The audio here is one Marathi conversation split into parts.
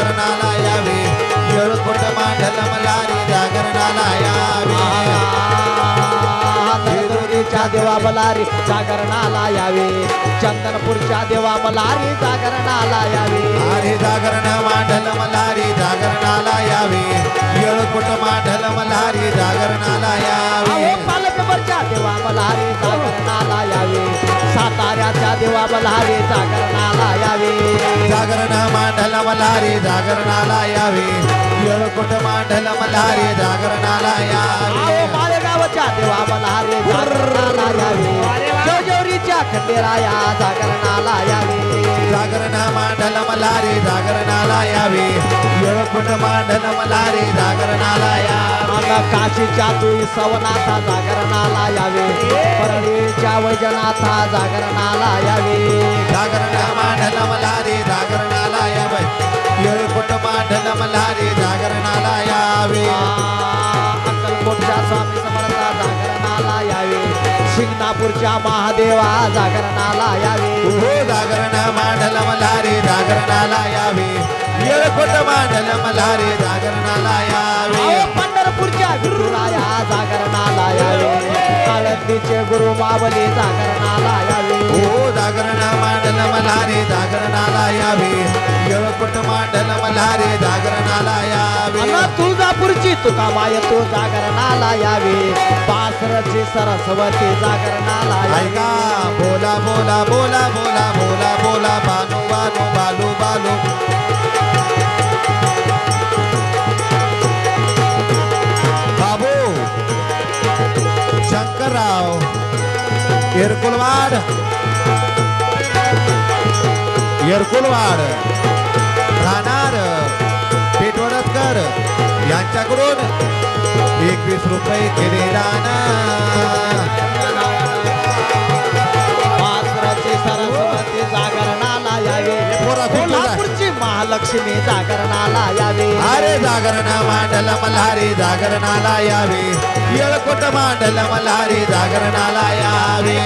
जागरणाला यावे येळकोट मांडल मल्हारी जागरणाला यावे देवदुर्गीच्या देवा मल्हारी जागरणाला यावे चंदनपूरच्या देवा मल्हारी जागरणाला यावे अरे जागरण मांडल मल्हारी जागरणाला यावे येळकोट मांडल मल्हारी जागरणाला यावे पालकवरच्या देवा मल्हारी जागरणाला यावे साताऱ्याच्या देवा मल्हारी जागरणाला यावे जागरण मांडल मल्हारी जागरणाला यावे येळकोट मांडल मल्हारी जागरणाला यावे मालेगावच्या देवा मल्हारी जागरणाला यावे जोजोरीच्या खंडेराया जागरणाला यावे जागरण मांडल मल्हारी जागरणाला यावे येळकोट मांडल मल्हारी जागरणाला यावे काशीच्या तुई सवनाथा जागरणाला यावे परळीच्या वैजनाथा जागरणाला यावे जागरण मांडल मल्हारी जागरणाला यावे येळकोट मांडल मल्हारी जागरणाला यावे अक्कलकोटच्या स्वामी समर्था जागरणाला यावे शिंगणापूरच्या महादेवा जागरणाला यावे हो जागरण मांडल मल्हारी जागरणाला यावे येळकोट मांडल मल्हारी जागरणाला यावे पंढरपूरच्या विठुराया जागरणाला यावे आळंदीचे गुरु मावली जागरणाला यावे हो जागरण मांडल मल्हारी जागरणाला यावे येळकोट मांडल मल्हारी जागरणाला यावे तुळजापूरची तुकामाय तो जागरणाला यावे पासरची सरस्वती जागरणाला ऐका बोला बोला बोला बोला बोला बोला बानू बानू बालू बालू बाबू शंकरराव येरकुलवाड येरकुलवाड राहणार पेटवडकर यांच्याकडून 21 रुपये केले दान पासरची सरस्वती जागरणाला यावे कोल्हापूरची महालक्ष्मी जागरणाला यावे अरे जागरण मांडल मल्हारी जागरणाला यावे येळकोट मांडल मल्हारी जागरणाला यावे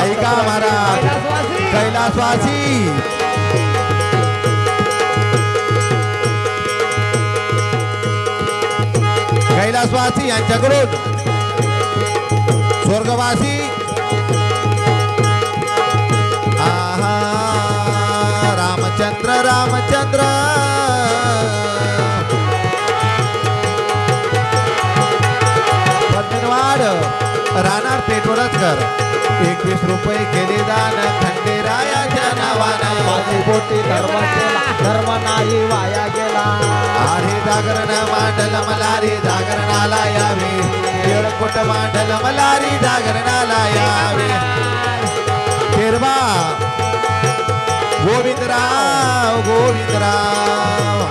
ऐका महाराज कैलासवासी कैलासवासी यांच्याकडून स्वर्गवासी आहा रामचंद्र रामचंद्र पद्मवाड राहणार पेटवडकर 21 रुपये केले दान खंडेरायाच्या नावानं माझी बोटी धर्म केला धर्म नाही वाया गेला अरे जागरण मांडल मल्हारी जागरणाला यावे येळकोट मांडल मल्हारी जागरणाला यावे केरबा गोविंदराव गोविंदराव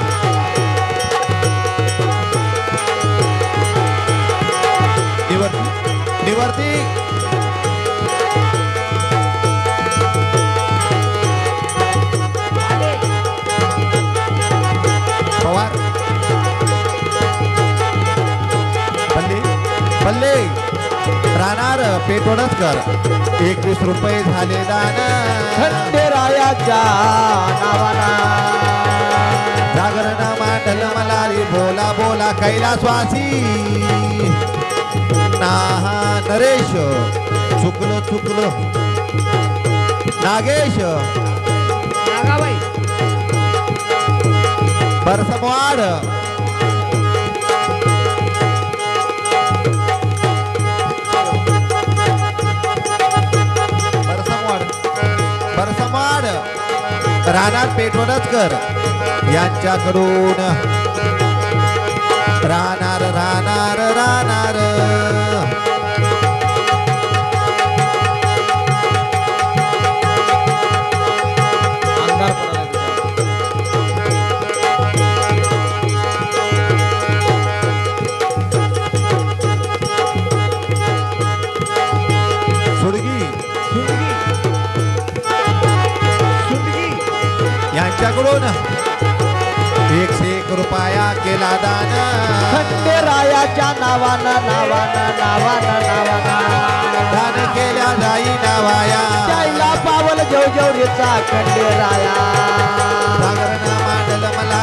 निवर्ती पवार पल्ले राहणार पेटवडकर 21 रुपये झाले दान खंडेरायाच्या नावाना जागरण मांडल मल्हारी बोला बोला कैलासवासी नाहा नरेश चुकलो चुकलो नागेश बरसमवाड बरसमवाड राहणार पेटवडकर यांच्याकडून राहणार राहणार राहणार यांच्याकडून 101 रुपया केला दान खंडेरायाच्या नावानं नावानं नावानं नावानं दान केल्या जाई नावाया त्याला पावल जेवजेवरीचा खंडेराया जागरण मांडल मला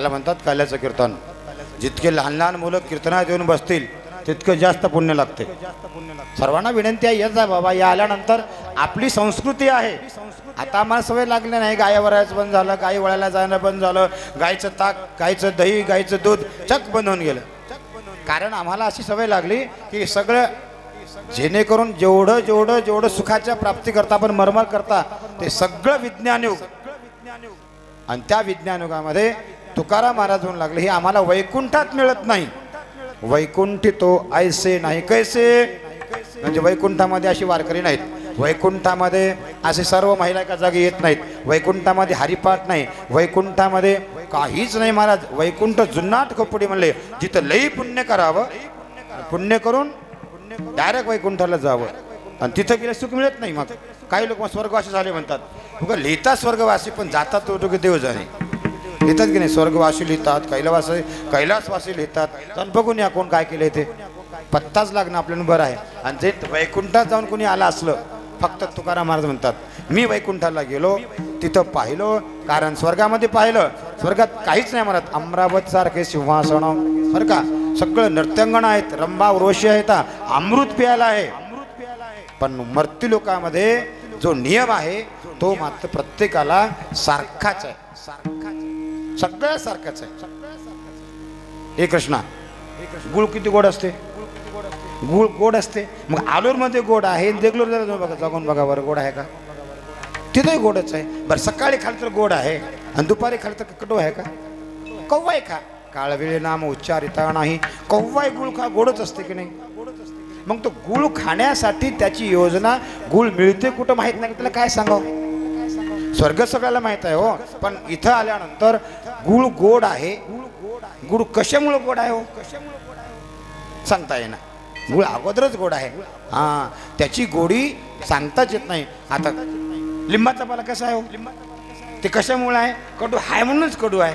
त्याला म्हणतात कल्याचं कीर्तन. जितके लहान लहान मुलं कीर्तनात येऊन बसतील तितकं जास्त पुण्य लागते. सर्वांना विनंती आहे, येत जा बाबा. या आल्यानंतर आपली संस्कृती आहे. आता आम्हाला सवय लागली नाही, गाय वरायचं बंद झालं, गाई वळायला जाणं बंद झालं, गायचं ताक, गायचं दही, गायचं दूध चक बंद होऊन गेलं. कारण आम्हाला अशी सवय लागली की सगळं जेणेकरून जेवढं जेवढं जेवढं सुखाच्या प्राप्ती करता आपण मरमर करता ते सगळं विज्ञान युग. आणि त्या विज्ञान युगामध्ये तुकाराम महाराज होऊन लागले, हे आम्हाला वैकुंठात मिळत नाही. वैकुंठी तो ऐसे नाही कैसे, म्हणजे वैकुंठामध्ये अशी वारकरी नाहीत, वैकुंठामध्ये असे सर्व महिला एका जागी येत नाहीत, वैकुंठामध्ये हरिपाठ नाही, वैकुंठामध्ये काहीच नाही महाराज. वैकुंठ जुन्नाट खोपडी म्हणले, जिथं लई पुण्य करावं, पुण्य करून डायरेक्ट वैकुंठाला जावं. आणि तिथं गेलं सुख मिळत नाही. मग काही लोक स्वर्गवासी झाले म्हणतात. उगा लिहितात स्वर्गवासी, पण जातात तो की देव जाणे. लिहितात की नाही, स्वर्गवासी लिहितात, कैलासवासी लिहितात. पण बघून या कोण काय केलं ते, पत्ताच लागणं आपल्याला बरं आहे. आणि जे वैकुंठात जाऊन कोणी आलं असलं, फक्त तुकाराम महाराज म्हणतात मी वैकुंठाला गेलो, तिथं पाहिलं. कारण स्वर्गामध्ये पाहिलं, स्वर्गात काहीच नाही म्हणत, अमरावत सारखे सिंहासन बरं का, सगळं नर्तंगण आहेत, रंभा उर्वशी आहेत, अमृत प्यायला आहे. पण मृत्यू लोकामध्ये जो नियम आहे तो मात्र प्रत्येकाला सारखाच आहे, सगळ्या सारखाच आहे. हे कृष्णा, गुळ किती गोड असते, गुळ गोड असते. मग आलूरमध्ये गोड आहे, देगलूर जरा बघा, जाऊन बघा बरं गोड आहे का, तिथंही गोडच आहे. बरं सकाळी खाल तर गोड आहे आणि दुपारी खाल तर कडू आहे का, कव्वाय खा, काळवेळे नाम उच्चारिता नाही, कव्वाय गुळ खा, गोडच असते की नाही. मग तो गुळ खाण्यासाठी त्याची योजना, गुळ मिळते कुठं माहीत नाही, त्याला काय सांगावं. स्वर्ग सगळ्याला माहीत आहे हो, पण इथं आल्यानंतर गुळ गोड आहे. गुळ कशामुळे गोड आहे हो, सांगता येणार. गुळ अगोदरच गोड आहे, हां, त्याची गोडी सांगताच येत नाही. आता लिंबाचा पाला कसा आहे हो, ते कशामुळे आहे, कडू आहे म्हणूनच कडू आहे.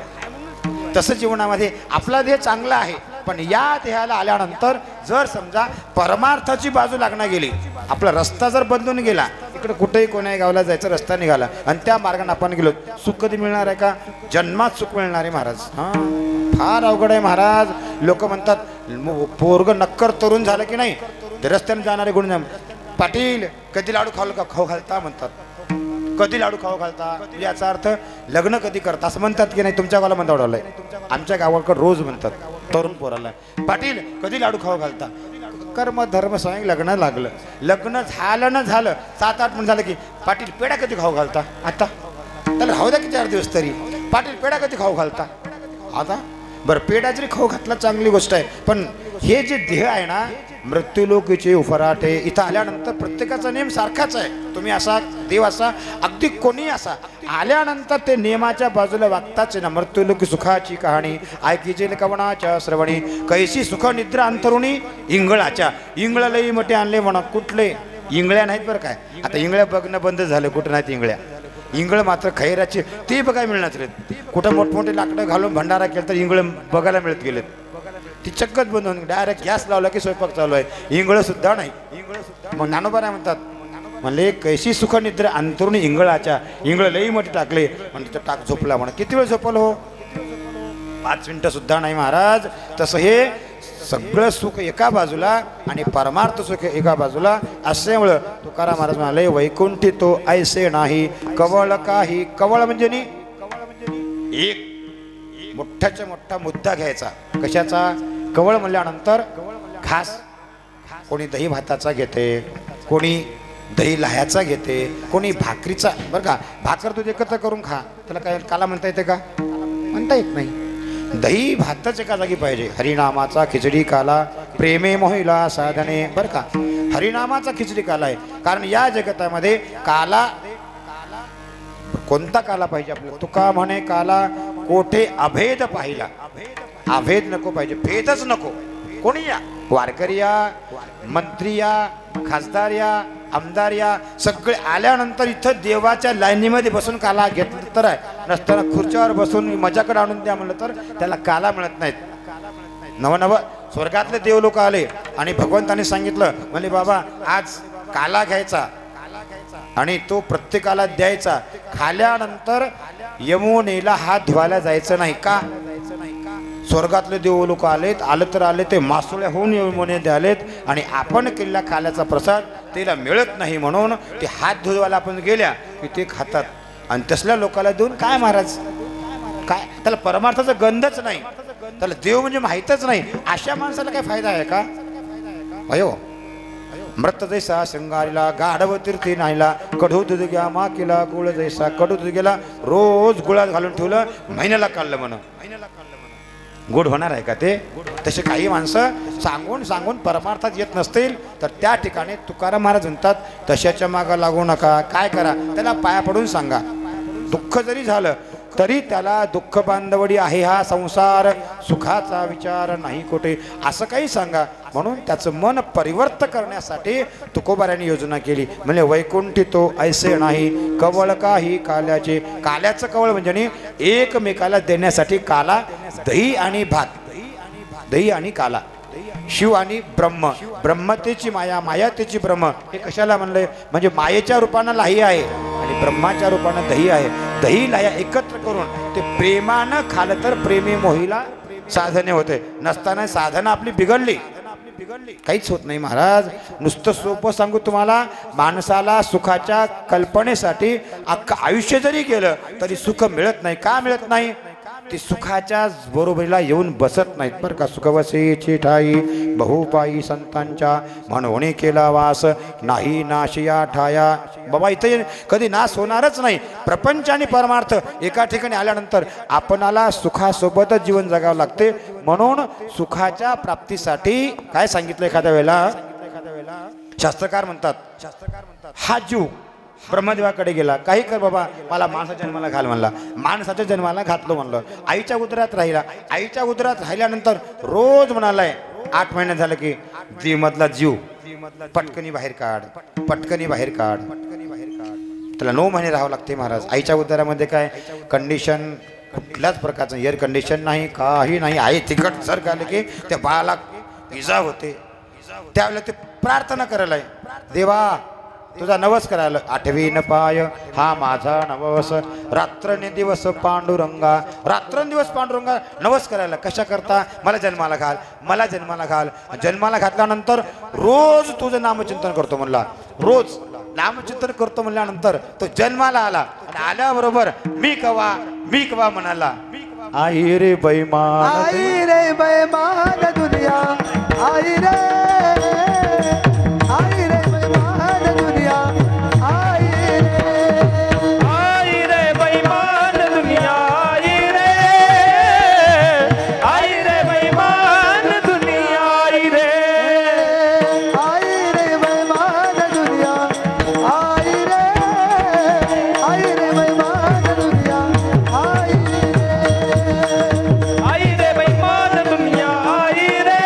तसं जीवनामध्ये आपला देह चांगला आहे, पण या देहाला आल्यानंतर जर समजा परमार्थाची बाजू लागणार गेली, आपला रस्ता जर बदलून गेला, इकडे कुठेही कोणाही गावाला जायचा रस्ता निघाला आणि त्या मार्गाने आपण गेलो, सुख कधी मिळणार आहे का, जन्मात सुख मिळणार आहे महाराज. हां, फार अवघड आहे महाराज. लोक म्हणतात पोरग नक्कर तरुण झालं की नाही ते रस्त्याने जाणारे गुण, पाटील कधी लाडू खाऊ घालता म्हणतात, कधी लाडू खाऊ घालता, याचा अर्थ लग्न कधी करता असं म्हणतात की नाही. तुमच्या गावाला म्हणता उडवलंय, आमच्या गावाकडे रोज म्हणतात तरुण पोराला, पाटील कधी लाडू खाऊ घालता. कर्म धर्म सांग लग्न लागलं, लग्न झालं ना झालं 7-8 महिने झालं की पाटील पेढा कधी खाऊ घालता. आता त्याला राहू द्या की 4 दिवस तरी, पाटील पेढा कधी खाऊ घालता. आता बरं पेढा जरी खाऊ घातला चांगली गोष्ट आहे, पण हे जे देह आहे ना, मृत्यूलोकीचे उफराटे, इथं आल्यानंतर प्रत्येकाचा नियम सारखाच आहे. तुम्ही असा देव असा अगदी कोणी असा, आल्यानंतर ते नियमाच्या बाजूला वागताच ना. मृत्यूलोकी सुखाची कहाणी ऐकीचे कवनाच्या श्रवणी, कैसी सुख निद्रा अंतरुणी इंगळाच्या. इंगळ लई मोठे आणले म्हणा, कुठले इंगळ्या नाहीत बरं काय. आता इंगळ्या बघणं बंद झालं, कुठं नाहीत इंगळ्या. इंगळ मात्र खैराचे ते बघायला मिळणार. कुठं मोठमोठे लाकडं घालून भंडारा केलं तर इंगळ बघायला मिळत गेलेत. ती चक्कच बंद होऊन डायरेक्ट गॅस लावला की स्वयंपाक चालू आहे, इंगळ सुद्धा नाही. मग नानोबा म्हणतात म्हणले कैशी सुख निद्रा अंतरुणी इंगळाच्या. इंगळ लई मोठी टाकले म्हणजे तो टाक झोपला म्हणा. किती वेळ झोपल हो, 5 मिनिटं सुद्धा नाही महाराज. तसं हे सगळं सुख एका बाजूला आणि परमार्थ सुख एका बाजूला असल्यामुळं तुकाराम महाराज म्हणाले वैकुंठी तो ऐसे नाही कवळ काही. कवळ म्हणजे एक मोठ्याच्या मोठा मुद्दा घ्यायचा. कशाचा, कवळ म्हणल्यानंतर खास कोणी दही भाताचा घेते, कोणी दही लाह्याचा घेते, कोणी भाकरीचा. बरं का, भाकर दूध एकत्र करून खा, त्याला काय काला म्हणता येते का, म्हणता येत नाही. दही भातच एका जागी पाहिजे. हरिनामाचा खिचडी काला प्रेमे मोहिला साधने. बरं का, हरिनामाचा खिचडी काला आहे. कारण या जगतामध्ये काला कोणता काला पाहिजे आपल्याला. तुका म्हणे काला कोठे अभेद पाहिला. अभेद नको पाहिजे, भेदच नको. कोणी या, वारकरी या, मंत्री या, खासदार या, आमदार या, सगळे आल्यानंतर इथं देवाच्या लाईनीमध्ये बसून काला घेतलं तर आहे. नसताना खुर्च्यावर बसून मजाकडे आणून द्या म्हणलं तर त्याला काला मिळत नाहीत. नवनव स्वर्गातले देव लोक आले आणि भगवंताने सांगितलं म्हणजे बाबा आज काला घ्यायचा आणि तो प्रत्येकाला द्यायचा. खाल्यानंतर यमुनेला हात धुवायला जायचं नाही. का, स्वर्गातले देव लोक आलेत, आलं तर आले ते मासोळ्या होऊन येऊन आलेत आणि आपण केलेला काल्याचा प्रसाद त्याला मिळत नाही म्हणून ते हात धुवायला आपण गेल्या की ते खातात. आणि तसल्या लोकांना देऊन काय महाराज, काय त्याला परमार्थाचा गंधच नाही, त्याला देव म्हणजे माहीतच नाही, अशा माणसाला काय फायदा आहे का? अयो मृत जैसा शृंगारीला गाढव तीर्थी नाहीला, कडू दूध घ्या मा केला गुळ जैसा, कडू दूध गेला रोज गुळात घालून ठेवलं महिन्याला काढलं म्हणून गोड होणार आहे का ते? तसे काही माणसं सांगून सांगून परमार्थात येत नसतील तर त्या ठिकाणी तुकाराम महाराज म्हणतात तशाच्या मागं लागू नका. काय करा, त्याला पाया पडून सांगा. दुःख जरी झालं तरी त्याला दुःख बांधवडी आहे हा संसार, सुखाचा विचार नाही कोठे, असं काही सांगा. म्हणून त्याचं मन परिवर्त करण्यासाठी तुकोबाऱ्यांनी योजना केली. म्हणजे वैकुंठी तो ऐसे नाही कवळ काही काल्याचे. काल्याचं कवळ म्हणजे एकमेकाला देण्यासाठी काला, दही आणि भात, दही आणि काला, शिव आणि ब्रह्म, ब्रह्मतेची माया, माया तेची ब्रह्म. हे कशाला म्हणलंय? म्हणजे मायेच्या रूपानं लाही आहे आणि ब्रह्माच्या रूपानं दही आहे. दही लाह्या एकत्र करून ते प्रेमानं खालं तर प्रेमी मोहीला साधने होते. नसताना साधना आपली बिघडली, काहीच होत नाही महाराज. नुसतं सोपं सांगू तुम्हाला, माणसाला सुखाच्या कल्पनेसाठी अख्खं आयुष्य जरी गेलं तरी सुख मिळत नाही. का मिळत नाही? ती सुखाच्या बरोबरीला येऊन बसत नाहीत बरं का. सुखवसेची ठाई बहुपायी संतांच्या म्हणून केला वास, नाही नाशिया ठाया. बाबा इथे कधी नाश होणारच नाही. प्रपंच आणि परमार्थ एका ठिकाणी आल्यानंतर आपणाला सुखासोबतच जीवन जगावं लागते. म्हणून सुखाच्या प्राप्तीसाठी काय सांगितलं एखाद्या वेळेला शास्त्रकार म्हणतात, हा जीव ब्रह्मदेवाकडे गेला, काही कर बाबा मला माणसाच्या जन्माला घाल म्हणला, माणसाच्या जन्माला घातलो म्हणलं. आईच्या उदरात राहिला, आईच्या उदरात राहिल्यानंतर रोज म्हणालाय 8 महिने झालं की जीमधला जीव पटकनी बाहेर काढ, पटकनी बाहेर काढ. त्याला 9 महिने राहावं लागते महाराज. आईच्या उदरामध्ये काय कंडिशन, कुठल्याच प्रकारचं एअर कंडिशन नाही, काही नाही. आई तिखट सर आले की त्या बाळाला इजा होते. त्यावेळेला ते प्रार्थना करायला, देवा तुझा नवस करायला. 8वीन पाय हा माझा नवस, रात्रने दिवस पांडुरंगा, रात्रंदिवस पांडुरंगा नवस करायला. कशा करता? मला जन्माला घाल, मला जन्माला घाल. जन्माला घातल्यानंतर रोज तुझं नामचिंतन करतो म्हणला, रोज नामचिंतन करतो म्हणल्यानंतर तो जन्माला आला आणि आल्याबरोबर मी कवा म्हणाला, आई रे बैमान, आई रे बैमान दुनिया, आई रे, आई रे बैमान दुनिया, आई रे बैमान दुनिया, आई रे, आई रे बैमान दुनिया, आई रे, आई रे बैमान दुनिया, आई रे, आई रे बैमान दुनिया, आई रे, आई रे बैमान दुनिया, आई रे,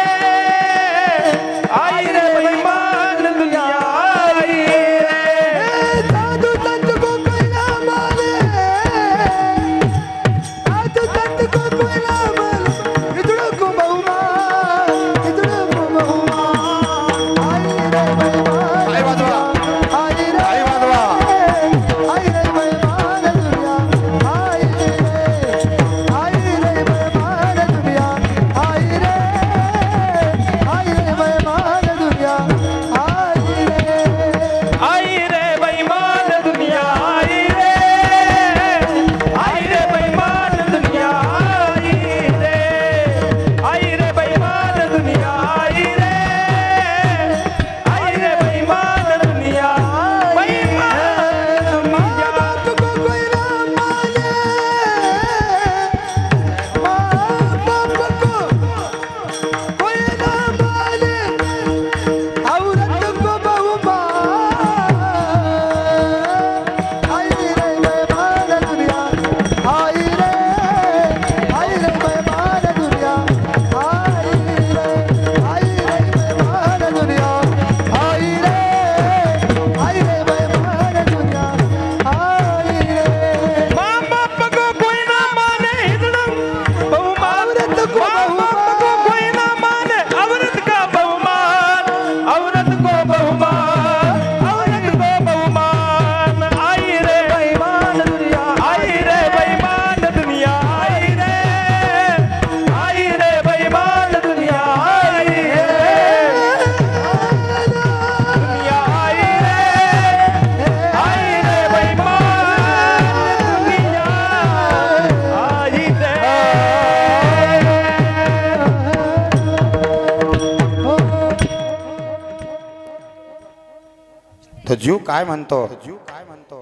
तो जीव काय म्हणतो,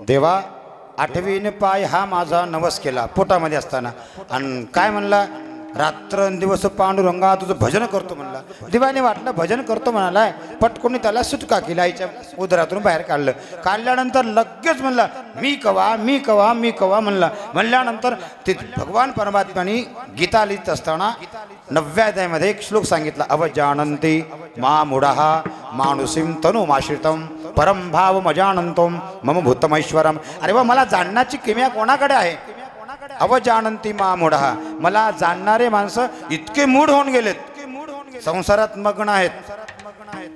देवा आठवीने पाय हा माझा नवस केला पोटामध्ये असताना, आणि काय म्हणला, रात्रंदिवस पांडुरंगा तुझं भजन करतो म्हणला. देवाने वाटलं भजन करतो म्हणालाय, पटकोनी त्याला सुटका केली, आईच्या उदरातून बाहेर काढलं. काढल्यानंतर लगेच म्हणला मी कवा मी कवा मी कवा म्हणला. म्हणल्यानंतर ते भगवान परमात्म्याने गीता लिहित असताना 9व्या अध्यायामध्ये एक श्लोक सांगितला, अवजानन्ति मा मूढः मानुसीम तनुमाश्रितम परम भाव मजानंतोम मम भूतमैश्वरम. अरे वा, मला जाणण्याची किमया कोणाकडे आहे? अवजानन्ति मा मूढः, मला जाणणारे माणसं इतके मूढ होऊन गेलेत, संसारात मग्न आहेत,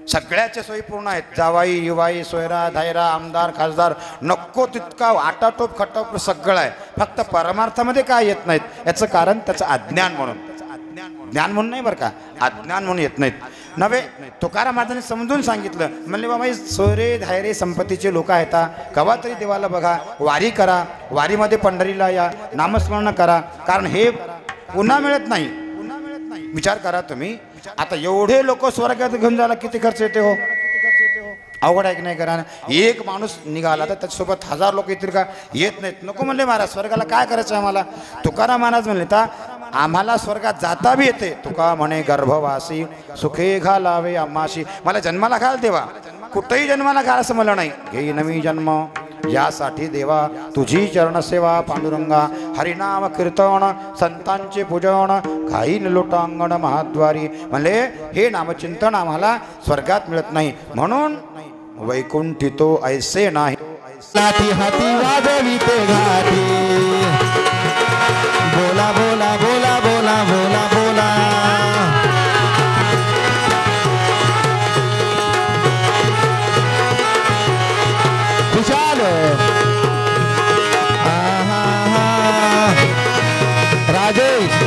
सगळ्याच्या सोयी पूर्ण आहेत, जावाई युवाई सोयरा धायरा आमदार खासदार नको तितका आटाटोप खटाटोप सगळं आहे, फक्त परमार्थामध्ये काय येत नाहीत. याचं कारण त्याचं अज्ञान म्हणून, ज्ञान म्हणून नाही बरं का, अज्ञान म्हणून येत नाहीत नव्हे. तुकाराम महाराजांनी समजून सांगितलं, म्हणले बाबा हे सोयरे धायरे संपत्तीचे लोक आहेत, कवा तरी देवाला बघा, वारी करा, वारीमध्ये पंढरीला या, नामस्मरण करा, कारण हे पुन्हा मिळत नाही. विचार करा तुम्ही, आता एवढे लोक स्वर्गात घेऊन जायला किती खर्च येते हो, अवघड आहे की नाही करा. एक माणूस निघाला तर त्याच्यासोबत 1000 लोक येतील का? येत नाहीत. नको म्हणले महाराज, स्वर्गाला काय करायचं आम्हाला? तुकाराम महाराज म्हणले तर आम्हाला स्वर्गात जाता बी येते. तुका म्हणे गर्भवासी सुखे घालावे आम्हाशी, मला जन्माला घाल देवा, कुठेही जन्माला घाल असं मला नाही, घेई नवी जन्म यासाठी देवा तुझी चरणसेवा पांडुरंगा, हरिनाम कीर्तन संतांचे पूजन घाईन लोटांगण महाद्वारी. म्हणले हे नामचिंतन आम्हाला स्वर्गात मिळत नाही, म्हणून वैकुंठी तो ऐसे नाही. लाठी हाती वाजविते घाटी, बोला बोला बोला बोला बोला बोला. खुशाल राजेश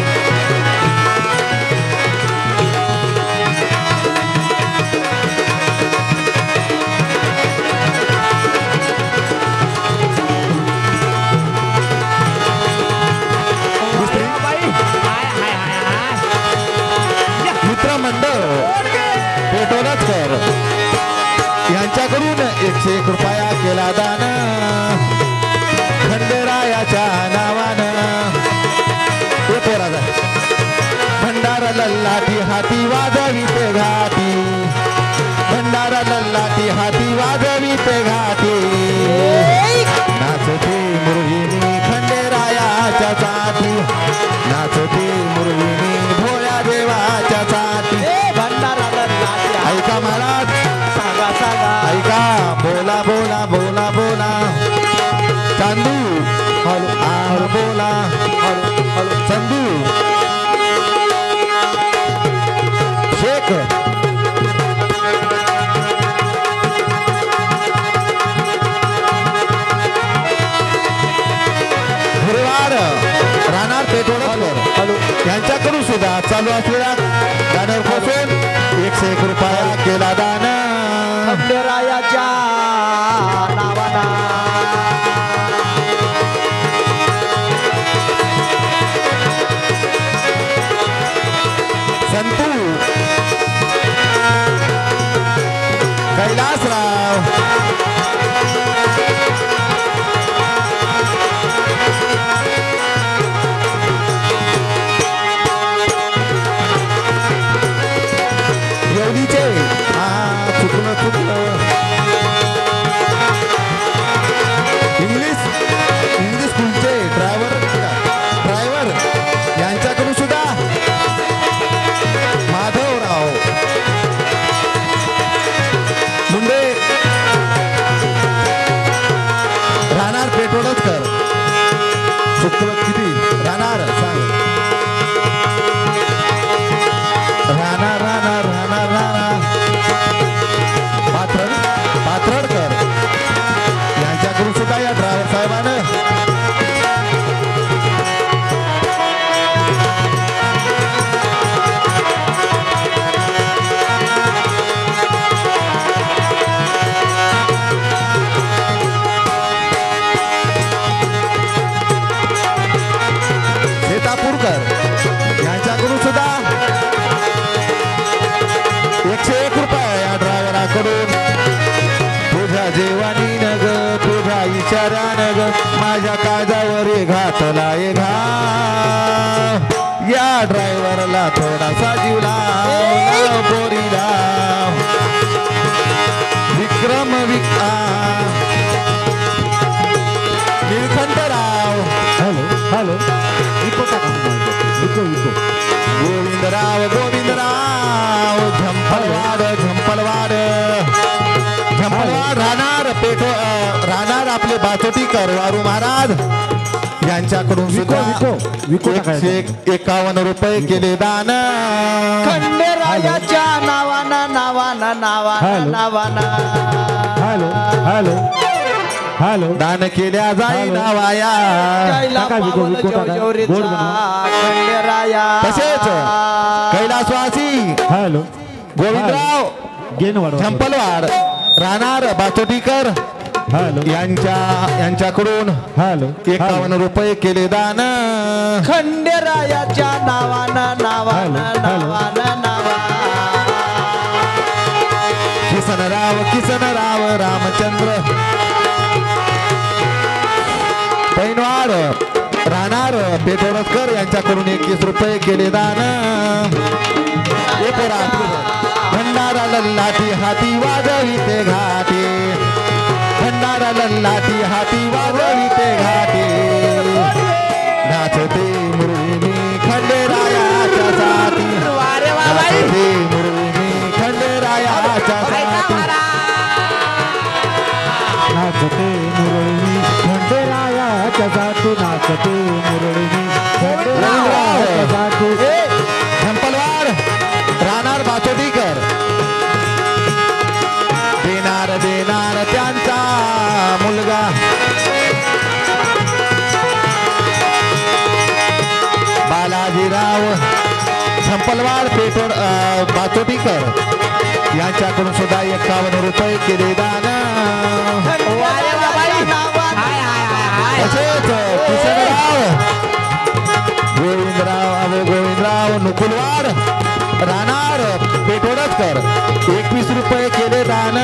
पेटोलकर यांच्याकडून 101 रुपया केला दान, खंडेरायाच्या नावानं. भंडारा लल्लाटी हाती वाजविते घाटी, भंडारा लल्लाटी हाती वाजविते घाटी. नाचते मुरळीनी खंडेरायाच्या साठी, नाचते मुरळीनी भोळ्या देवाच्या साठी. ऐका महाराज, सांगा सांगा, ऐका, बोला बोला बोला बोला. चांदू हळू हळू बोला, हळू हळू चंदू शेख. गुरुवार राहणार पेटोळकर यांच्याकडून सुद्धा चालू असलेल्या गाण्यावर पासून 101 रुपया केला दान, खंडेरायाच्या नावाना. संतू कैलासराव येवलीचे, चुकलं चुकलं, इंग्लिश स्कूलचे ड्रायव्हर यांच्याकडून सुद्धा माधवराव मुंडे राहणार पेटोळकर. चुकलं किती राहणार सांग, राहणार राहणार राहणार राहणार पाथरडकर यांच्याकडून सुद्धा या ड्रायव्हर साहेबानं शेतापूरकर यांच्याकडून सुद्धा 101 रुपया या ड्रायव्हराकडून तुझ्या जेवानी न ग तुझ्या इशाऱ्यानं ग माझ्या काळजावर घातलाय घा या ड्रायव्हरला थोडासा जीव लाव पोरीला विक्रम निळकंठराव हॅलो इको गोविंदराव झंपलवाड राहणार आपले बाचोटीकर वारू महाराज यांच्याकडून सुद्धा 151 रुपये केले दान खंडेरायाच्या नावाना हॅलो दान केल्या जाई नावाया खंडेराया तसेच कैलासवासी हॅलो गोविंदराव झंपलवाड राहणार बाचोटीकर यांच्याकडून 51 रुपये केले दान खंडेरायाच्या नावाना किसनराव रामचंद्र पैनवाड राहणार पेठोरसकर यांच्याकडून 21 रुपये केले दान भंडारा लल्लाटी हाती वाजविते घाटे भंडारा लल्लाटी हाती वाजविते घाटे नाचते मुरळी खंडेरायाच्या साथी नाचते मुरळी खंडेरायाच्या साथी नाचते मुरळी खंडेरायाच्या साथी नाचते मुरळी खंडेरायाच्या साथी झंपलवाड राहणार बाचोटीकर देणार त्यांचा मुलगा बालाजीराव झंपलवाड पेठोड बाचोटीकर यांच्याकडून सुद्धा 51 रुपये केले दान तसेच किसनराव गोविंदराव नुकुलवाड राहणार पेठोडकर 21 रुपये केले दान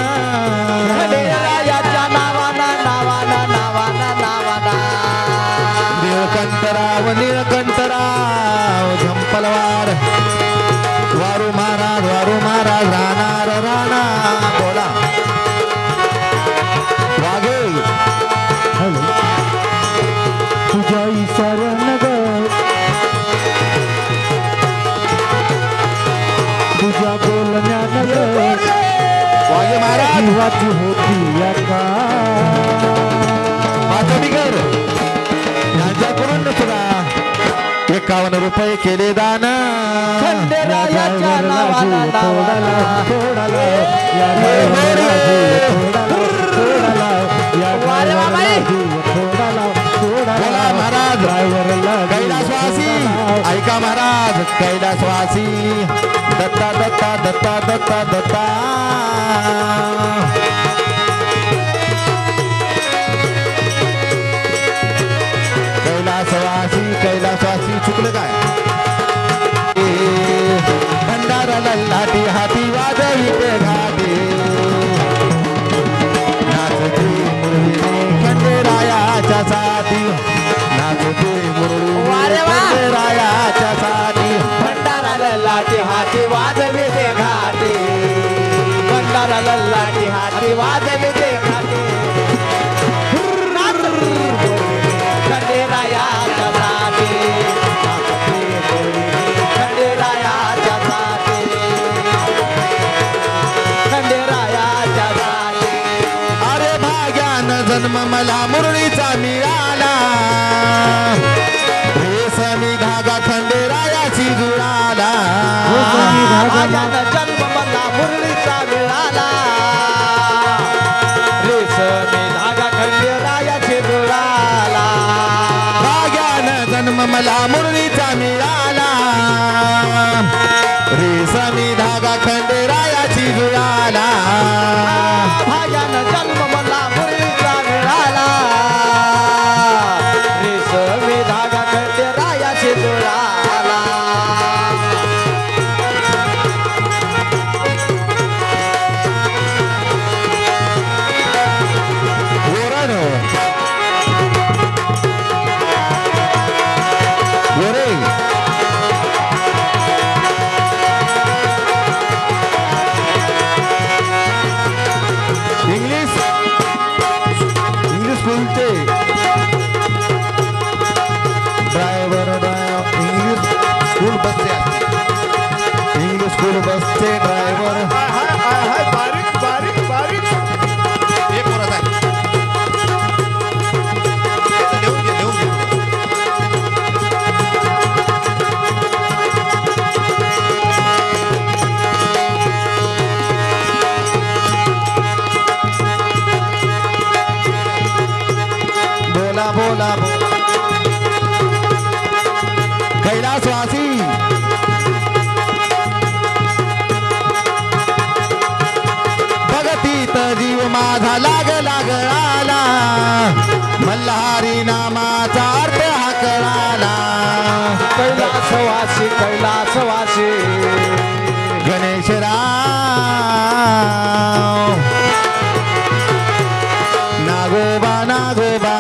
निळकंठराव झंपलवाड वारू महाराज राणा बोला वाघे तुझ्या इशाऱ्यानं ग तुझ्या बोलण्यानं ग वाघे महाराज जीवाची होती या का मातोडीकर यांच्याकडून सुद्धा 51 रुपये केले दान खंडेरायाच्या नावाला बोला महाराज कैलासवासी ऐका महाराज कैलासवासी दत्ता दत्ता दत्ता दत्ता दत्ता कैलासवासी चुकलं काय भंडारा लल्लाटी हाती वाजविते घाटे नाचते मुरळी खंडेरायाच्या साथी नाचते मुरळी खंडेरायाच्या साथी भंडारा लल्लाटी हाती वाजविते घाटे भंडारा लल्लाटी हाती वाजविते घाटे खंडेरायाच्या साथी खंडेरायाच्या साथी खंडेरायाच्या साथी अरे भाग्यानं जन्म मला मुरळीचा मिळाला रेशमी धागा खंडेरायाची जुळाला भाग्यानं जन्म मला मुरळीचा मिळाला रेशमी धागा खंडेरायाची जुळाला भाग्यानं जन्म मला मुरळीचा मिळाला रेशमी धागा खंडेरायाची जुळाला भाग्यानं जन्म मला मुरळीचा मिळाला रेशमी धागा खंडेरायाची जुळाला माझा लाग लाग आला मल्हारी नामाचा अर्थ हा कळाला कैलासवासी कैलासवासी गणेशराव नागोबा नागोबा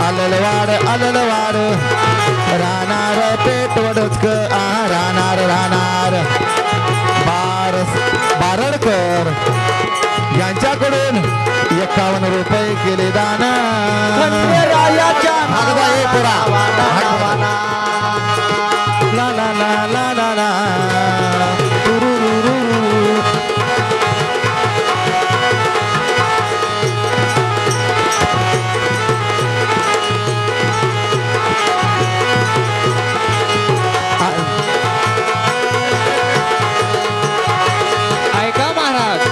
अललवाड अललवाड राहणार पेटवडच राहणार राहणार बारडकर यांच्याकडून 51 रुपये केले दान खंडेरायाच्या भागवा हे पुरा नावाना ला ला ला ला ला ला तुरुरुरुरु. ऐका महाराज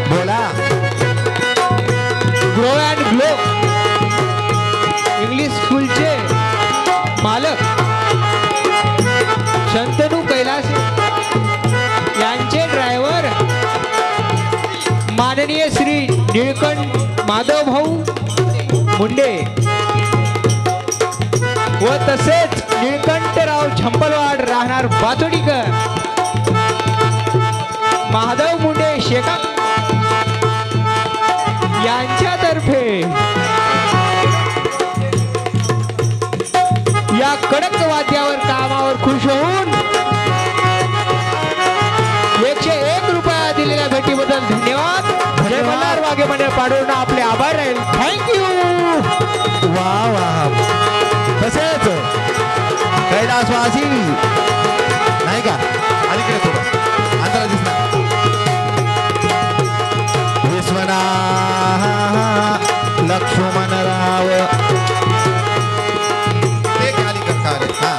बोला ग्रो अँड ग्लो इंग्लिश स्कूलचे मालक शंतनू कैलास यांचे ड्रायव्हर माननीय श्री निळकंठ माधव भाऊ मुंडे व तसेच निळकंठराव झंपलवाड राहणार बाचोडीकर महादेव मुंडे शेका यांच्यातर्फे या कडक वाद्यावर कामावर खुश होऊन 101 रुपया दिलेल्या भेटीबद्दल धन्यवाद. जय मल्हार वाघे मंडळ पाडून आपले आभार राहील. थँक्यू. वा वा तसेच कैलासवासी नाही का अलीकडे थोडं अंतरा दिसणार विश्वनाथ लक्ष्मणराव ते खाली करतात हा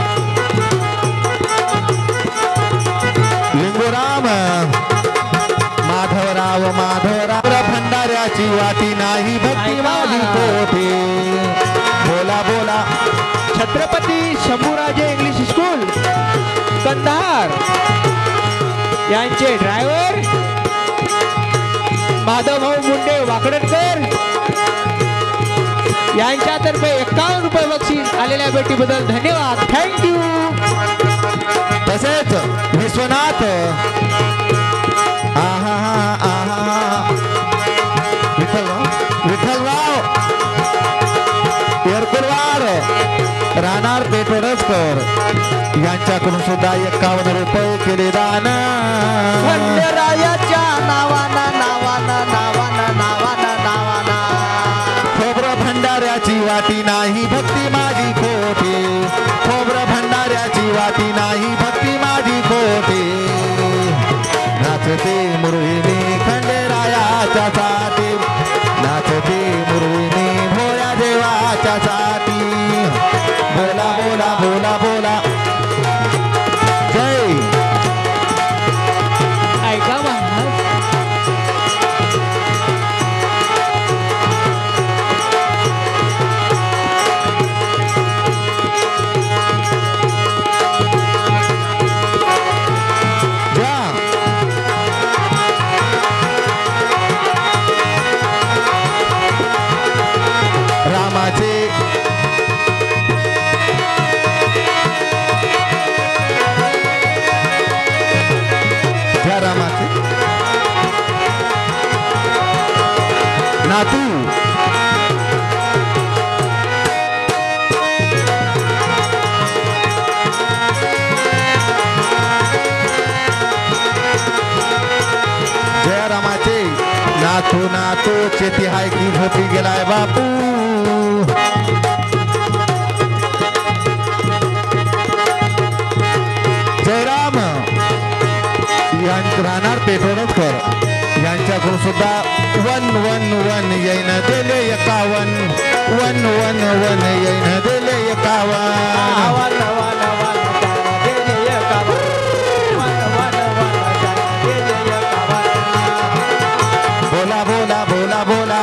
लिंगोराम माधवराव माधवराव भंडाऱ्याची वाटी नाही भक्ती माझी कोठे बोला बोला छत्रपती शंभूराजे इंग्लिश स्कूल कंधार यांचे ड्रायव्हर माधवभाऊ मुंडे वाकडकर यांच्यातर्फे 51 रुपये बक्षीस आलेल्या भेटीबद्दल धन्यवाद. थँक्यू. तसेच विश्वनाथ आहा आहा विठ्ठलराव एरकुरवाड राहणार पेटवडकर यांच्याकडून सुद्धा 51 रुपये केले दान खंडेरायाच्या नावाना नावाना नावाना नावाना नावाना खोबरं भंडाऱ्याची वाटी नाही भक्ती माझी खोटी खोबरं भंडाऱ्याची वाटी नाही भक्ती माझी खोटी नाचते मुरळीने खंडेरायाच्या साठी नाचते मुरळीने भोळ्या देवाच्या साठी बोला बोला बोला बोला जय ऐका महाराज जा रामाचे जय रामाचे नातू जय रामाचे नातू नातू चेती हाय की झोपी गेलाय बापू जयराम राहणार पेटवडकर यांच्याकडून सुद्धा 111 येईन दिले 51 111 येईन दिले 51 बोला बोला बोला बोला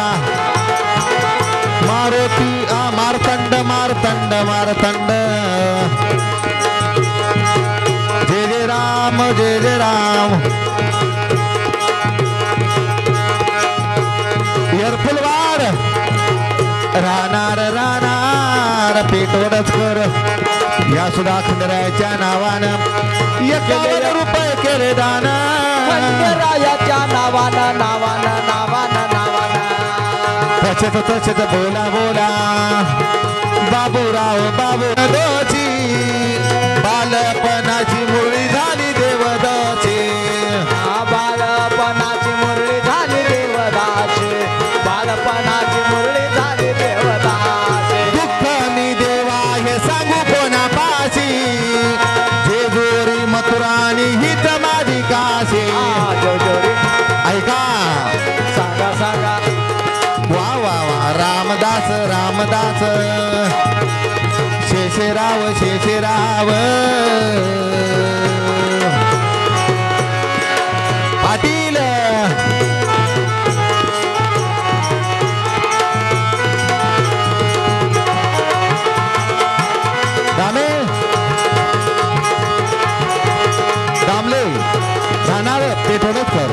मारुती मारतंड मारतंड मारतंड जय जय राम जय जय राम पेटवडच कर या सुद्धा खंडरायाच्या नावानं 51 रुपये केले दान खंडरायाच्या नावानं नावानं नावानं नावानं तसेच बोला बोला बाबूराव बाबू दोची बालपणाची मुरळी झाली देवदाची बालपणाची मुरळी झाली देवदाची बालपणाची मुरळी झाली देवदाची दुःख मी देवा हे सांगू कोणापाशी जेजुरी मथुरानी हित माझी काशी जोजोरी ऐका सांगा सांगा वा वा वा रामदास रामदास शेषराव शेषराव पाटील दामे दामले जाणार पेटवलंच कर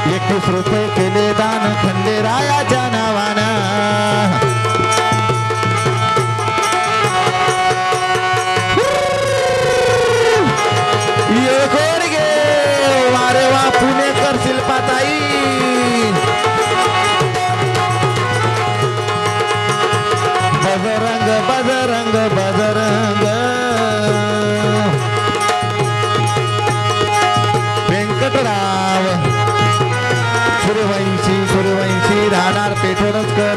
21 रुपये केले दान खंडेरायाच्या नावानं ये कोण गे वारे वा पुणेकर शिल्पाताई बजरंग बजरंग बजरंग व्यंकटराव सूर्यवंशी राहणार पेठोडच कर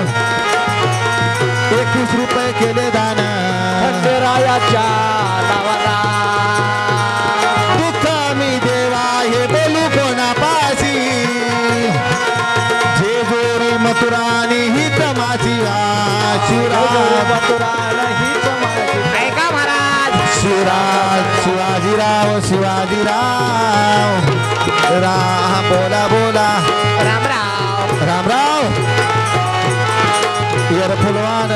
21 रुपये केले दान खंडरायाच्या नावानं दुःख मी देवा हे बोलू कोणापाशी जेजुरी मथुरानी ही तमाची ऐका महाराज शिवाजीराव शिवाजीराव राम बोला बोला रामराव रामराव यर फुलवान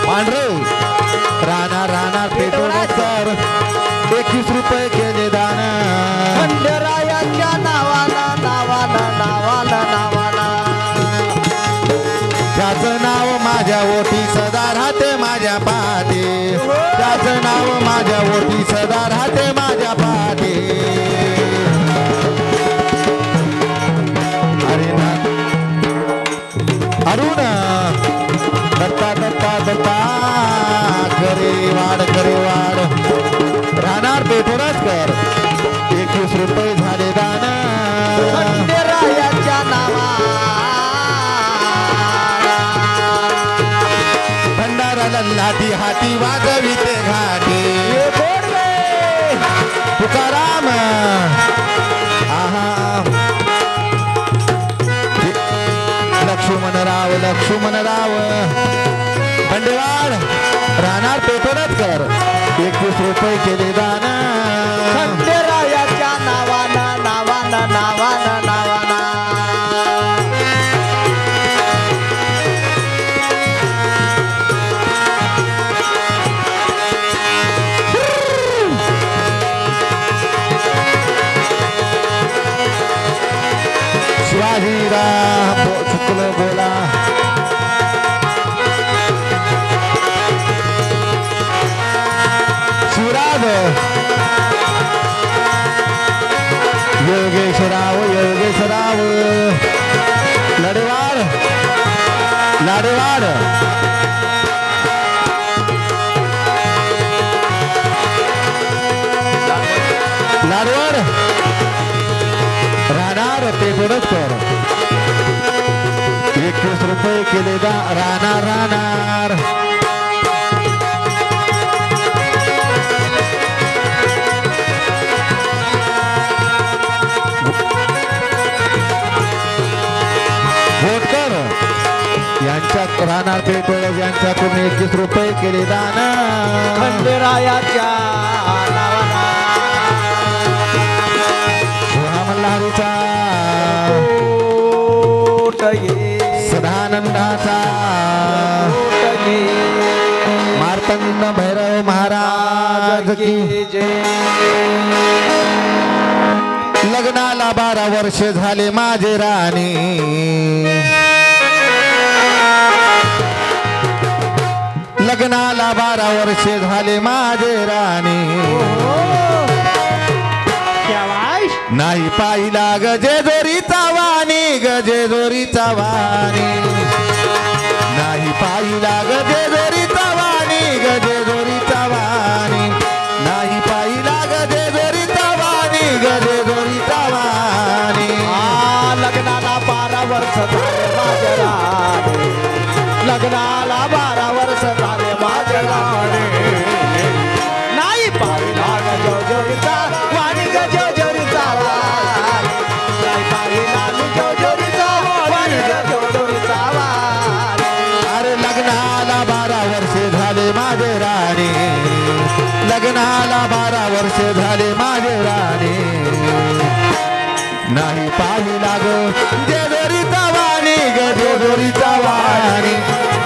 पांढरे राहणार पेटवणार सर 21 रुपये केले दान खंडरायाच्या नावानं नावानं नावानं नावानं त्याचं नाव माझ्या ओटी सदा राहते माझ्या पाठी त्याचं नाव माझ्या ओटी सदा राहते माझ्या पाठी अरे ना अरुण दत्ता दत्ता दत्ता करे वाढ राहणार पेटवरच कर 21 रुपये झाले दान खंडरायाच्या नावानं भंडाराला लाठी हाती वाजविते घाटी तुकाराम आहा लक्ष्मणराव बंडेवाड राहणार पेटवरच कर 21 रुपये केले दान खंडरायाच्या नावानं नावानं नावानं नावानं शिवाजीराव चुकलं बोला शिवराज योगेश्वराव लाडेवाड राहणार पेटवरच कर 21 रुपये केले दा राहणार भोटकर यांच्या राहणार पेटवळ यांच्याकडून 21 रुपये केले दान खंडरायाच्या नावानं मल्हारीचा सदानंदाचा मार्तंड भैरव महाराज की लग्नाला 12 वर्ष झाले माझे राणी 12 वर्षे झाले माझे राणी क्या वाश नाही पाहिला गजेजोरीचा वाणी गजेजोरीचा वाणी नाही पाहिला गजेजोरीचा वाणी गजेजोरीचा वाणी नाही पाहिला गजेजोरीचा वाणी गजेजोरीचा वाणी लग्नाला 12 वर्ष झाले माझ्या राणी लग्नाला 12 वर्ष झाले माझ्या राणी नाही पाहिला गजोजोरीचा वाणी गजोजोरीचा वाणी नाही पाहिला गजोजोरीचा वाणी गजोजोरीचा वाणी अरे लग्नाला 12 वर्षे झाले माझे राणी लग्नाला 12 वर्षे झाले माझे राणी नाही पाहिला ग जेजोरीचा वाणी गजेजोरीचा वाणी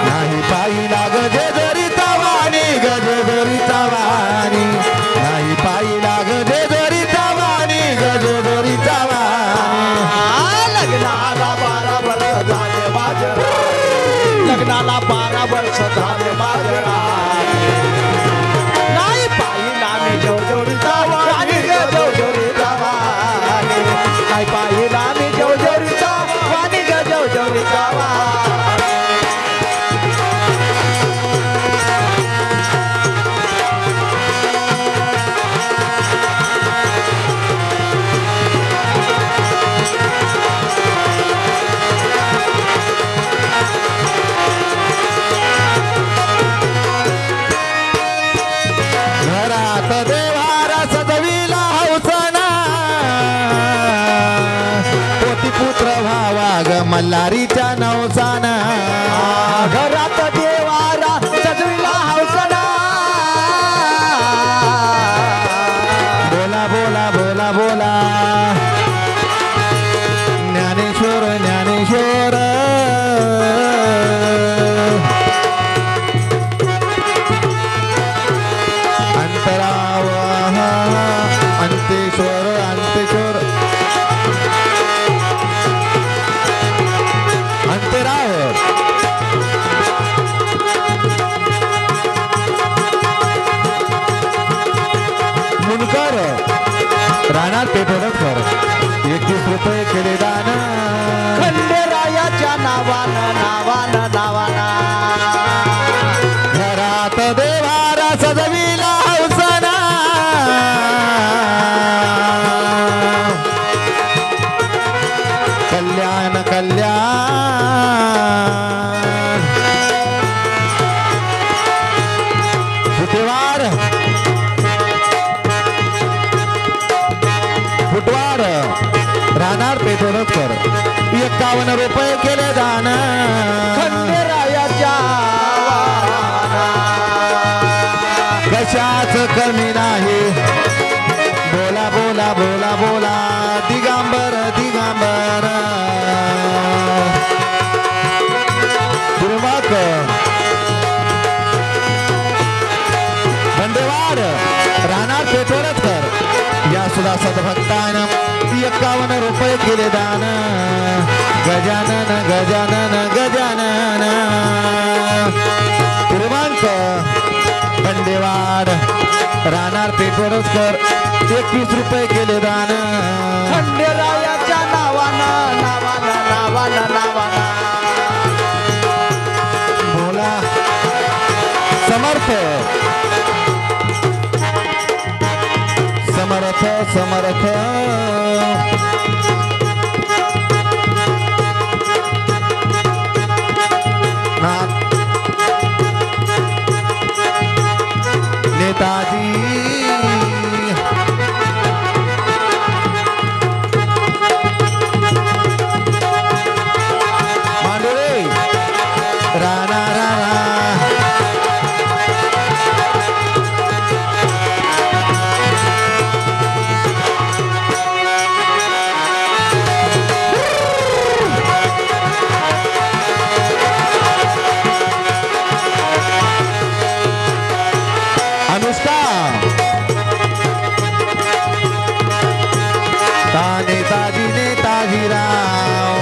नाही पाहिला ग जेजोरीचा वाणी गजेजोरीचा वाणी नाही पाहिला ग जेजोरीचा वाणी गजेजोरीचा वाणी लग्नाला 12 वर्ष झाले माझ्या राणी लग्नाला 12 वर्ष झाले माझ्या राणी नाही पाहिला मी जोजोरीचा वाणी गजोजोरीचा वाणी नाही पाहिला मी जोजोरीचा वाणी गजोजोरीचा वाणी घरात देवारा सजविला हौसना पोती पुत्र व्हावा ग मल्हारीच्या नवसाना घरात देवारा सजविला हौसना बोला बोला बोला बोला ज्ञानेश्वर ज्ञानेश्वर अंतराव अंतेश्वर अंतेश्वर अंतराव मुनकर राणा पेठोडकर 21 रुपये केले दान खंडेरायाच्या नावानं नावानं नावानं घरात देवारा सजविला हौसना कल्याण कल्याण फुटवार फुटवार राहणार पेठोडकर 51 रुपये केले दान खंडेरायाच्या कशाच कमी नाही बोला बोला बोला बोला दिगांबर दिगांबर दुर्वाक धन्यवाद राहणार पेठोडकर या सुद्धा सद्भक्तानं 51 रुपये केले दान गजानन गजानन गजानन क्रमांक धन्यवाद राहणार पेठोडकर 21 रुपये केले दान खंडेरायाच्या नावानं नावानं नावानं नावानं बोला समर्थ समर्थ समर्थ नेताजी मांडोळे राणा राणा अनुष्का नेताजी नेताजीराव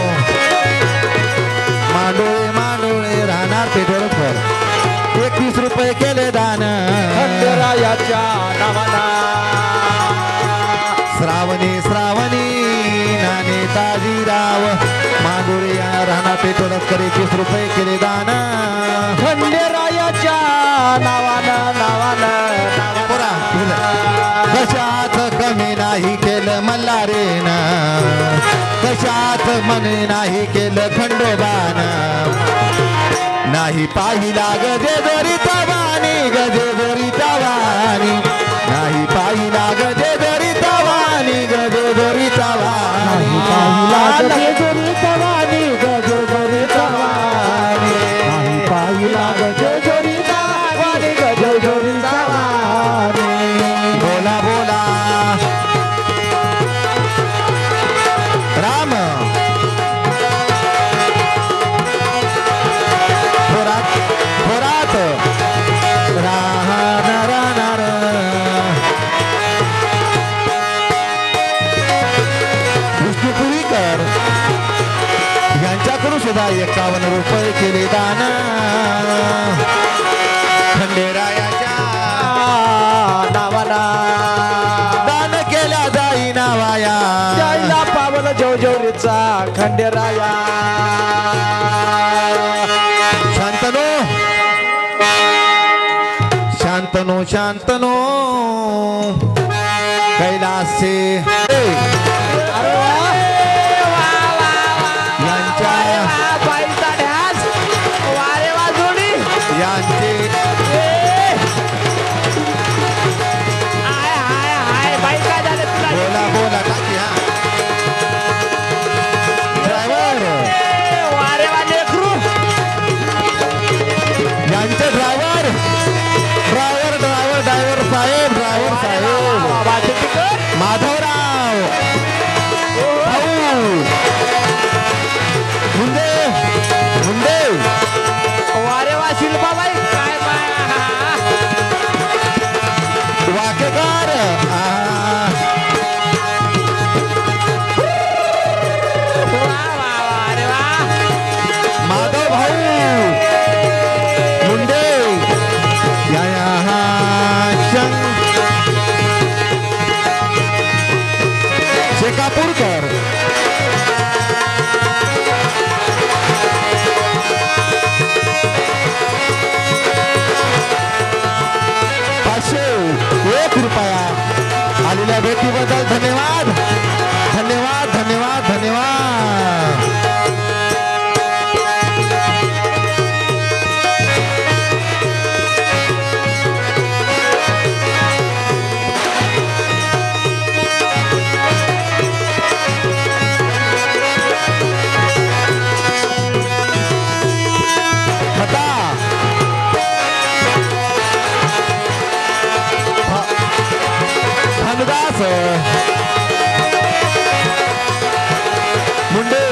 मांडोळे मांडोळे राहणार पेठोडकर 21 रुपये केले दान खंडेरायाच्या नावाना श्रावणी श्रावणी नाणे ताजीराव माधुरी या राणा पेटोडकर 21 रुपये केले दान खंडेरायाच्या नावाना पोरा कशाच कमी नाही केलं मल्हारेन कशाच मने नाही केलं खंडोबान नाही पाहिला गजे जरी तवानी गजे जरी तवानी नाही पाहिला गजे जरी तवानी गजे जरी तवानी गजे जरी तवानी गजे जरी तवानी पाहिला गजे जरी तवानी गजे जरी तवानी बोला बोला राम थोरात थोरात राहणार विष्णुपुरीकर यांच्याकडून सुद्धा 51 रुपये केले दान खंडेरायाच्या नावाना दान केल्या जाई नावाया जायला पावन जवजवरीचा खंडेराया शांतनो शांतनो शांतनो कैलासे यांच्या यांचे बोला बोला टाकी हा ड्रायव्हर यांचे ड्रायव्हर ड्रायव्हर ड्रायव्हर ड्रायव्हर साहेब ड्रायव्हर साहेब माधवराव भाऊ मुंडे मुंडे वारे वा शिल्पाबाई काय वाकेकर माधव भाऊ मुंडे शेकापूरकर ₹1 आलेल्या भेटीबद्दल धन्यवाद धन्यवाद धन्यवाद धन्यवाद मुंडे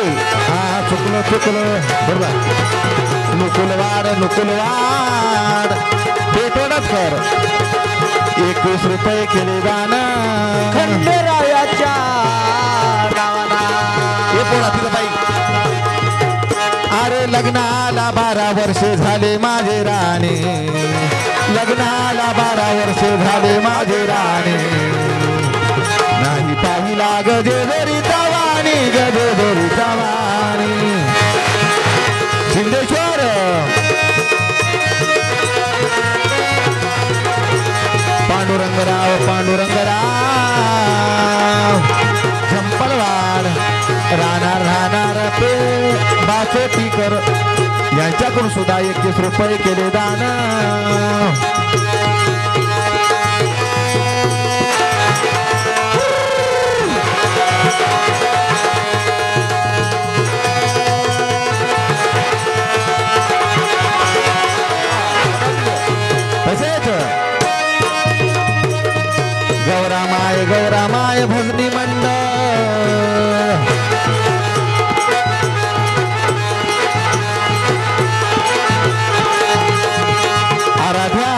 हा चुकलं चुकलं बरोबर नुकुलवाड पेटवणच कर 21 रुपये केले दान खंडेरायाच्या नावाना हे पोरा तिथं बाई अरे लग्नाला 12 वर्षे झाले माझे राणे लग्नाला 12 वर्षे झाले माझे राणे नाही पाहिला गजे जरी तवानी गजे जरी तवानी सिद्धेश्वर पांडुरंगराव झंपलवाड राहणार पे बाचोटीकर यांच्याकडून सुद्धा 21 रुपये केले दान तसेच गौरामाय भजनी मंडळ आराध्या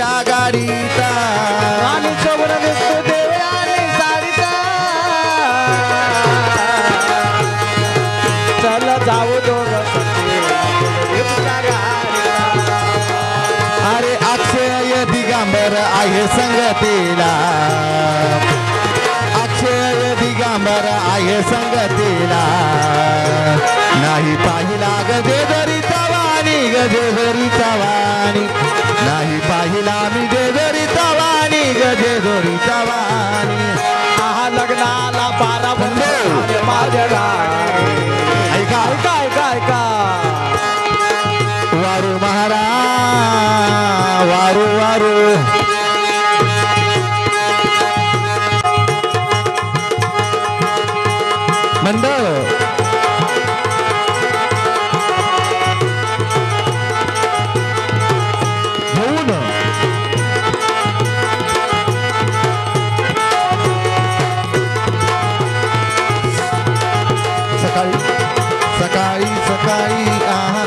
देवीच्या गाडीचा आणि सोबत दिसतो देवयानी साडीचा चल जाऊ दोघं देवीच्या गाडीचा. अरे अक्षय दिगंबर आहे संगतीला अक्षय दिगंबर आहे संगतीला नाही पाहिला गजेदरीचा वाणी गजेदरीचा वाणी नाही पाहिला मी जेदरीचा वाणी गजेदरीचा वाणी आहा लग्नाला 12 वर्ष माझ्या ऐका ऐका ऐका ऐका वारू महारा वारू वारू मंडळ घेऊन सकाळी सकाळी सकाळी आहा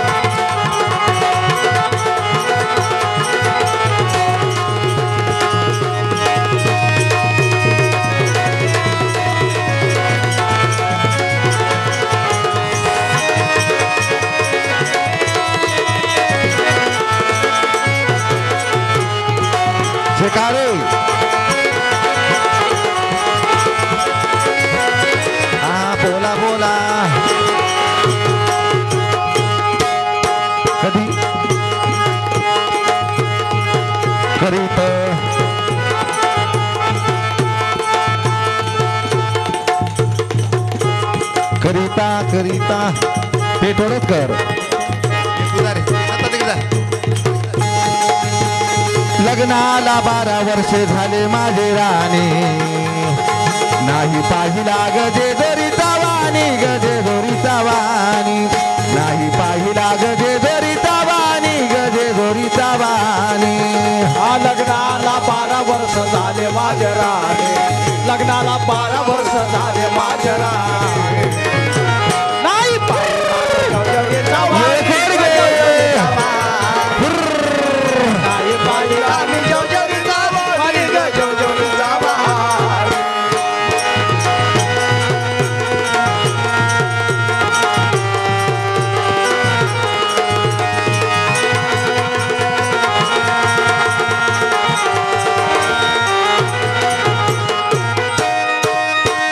शेकारे हा बोला बोला कधी करीत करिता करिता ते थोडंच कर लग्नाला 12 वर्षे झाले माझे राणी नाही पाहिला गजेदरीचा वाणी गजेदरीचा वाणी नाही पाहिला गजेदरीचा वाणी गजेदरीचा वाणी हा लग्नाला 12 वर्ष झाले माझ्या राणी लग्नाला 12 वर्ष झाले माझ्या राणी नाही पाहिला गजेदरीचा वाणी, गजेदरीचा वाणी. नाही पाहिला मी गजेदरीचा वाणी, गजेदरीचा वाणी.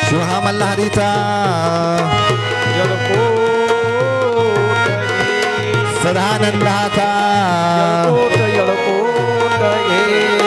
शिवहा मल्हारीचा सदानंदाचा येळकोट, येळकोट, ये.